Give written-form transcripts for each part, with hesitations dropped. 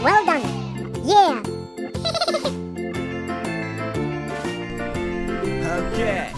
Well done. Yeah. Okay.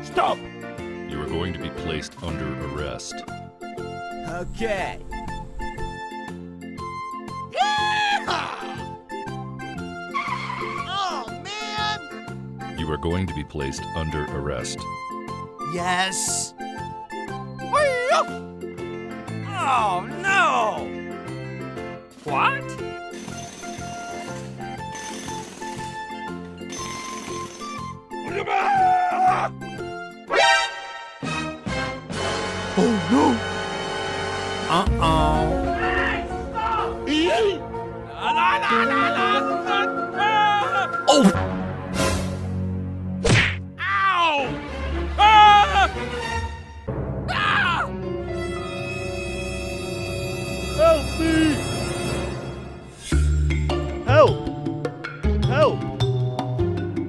Stop! You are going to be placed under arrest. Okay. Oh, man! You are going to be placed under arrest. Yes! Oh, no! What? Oh, no! Uh-oh. Oh! Ow! Ah! Ah! Help me! Help! Help!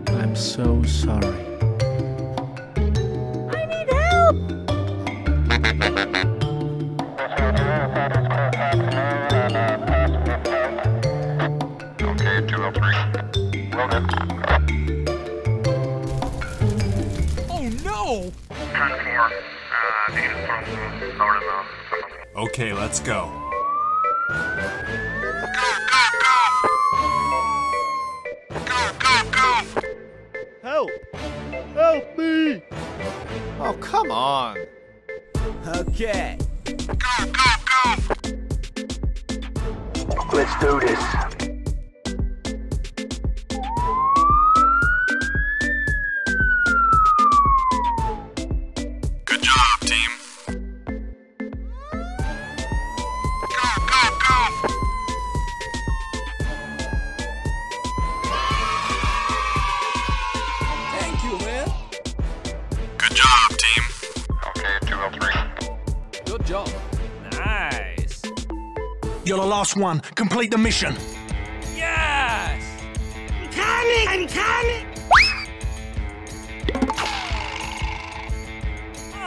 I'm so sorry. I need help. Okay, 203. Well done. Oh, no! 10-4. Needed from north of the... Okay, let's go. Go! Help! Help me! Oh, come on! Okay. Go! Let's do this. Good job, team. Go! Thank you, man! Good job, team. Okay, 203. Good job. Nice. You're the last one. Complete the mission. Yes!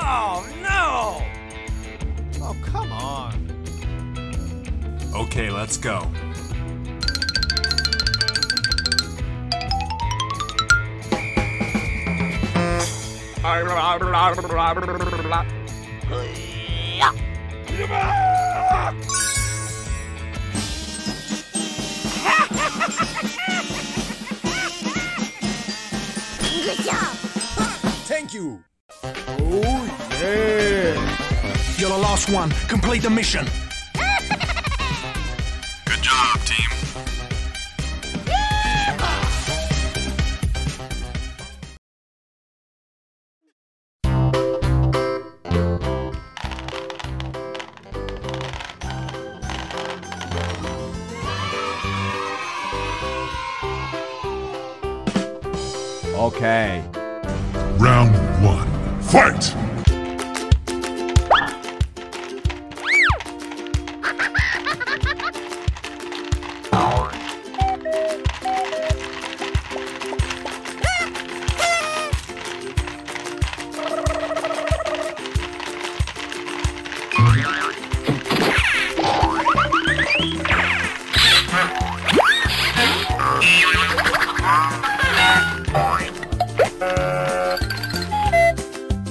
Oh, no! Oh, come on! Okay, let's go. Good job. Thank you! Oh, yeah! You're the last one. Complete the mission. Good job, team. Okay. Round 1. Fight!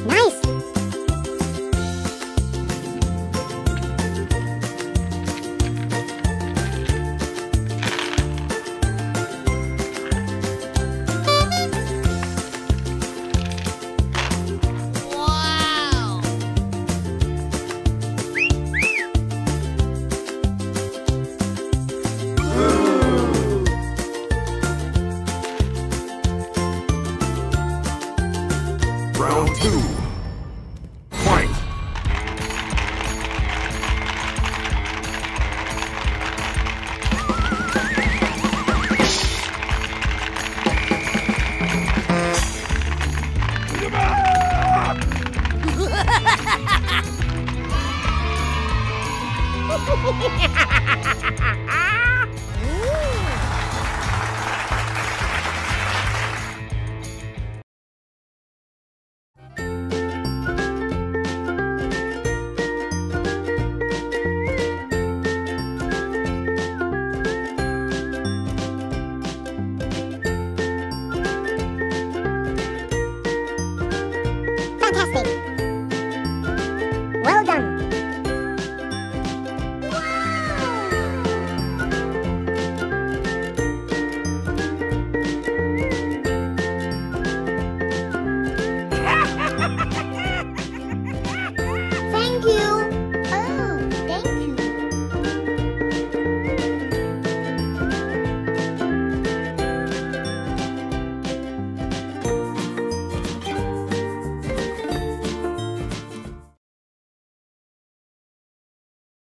Nice. 2.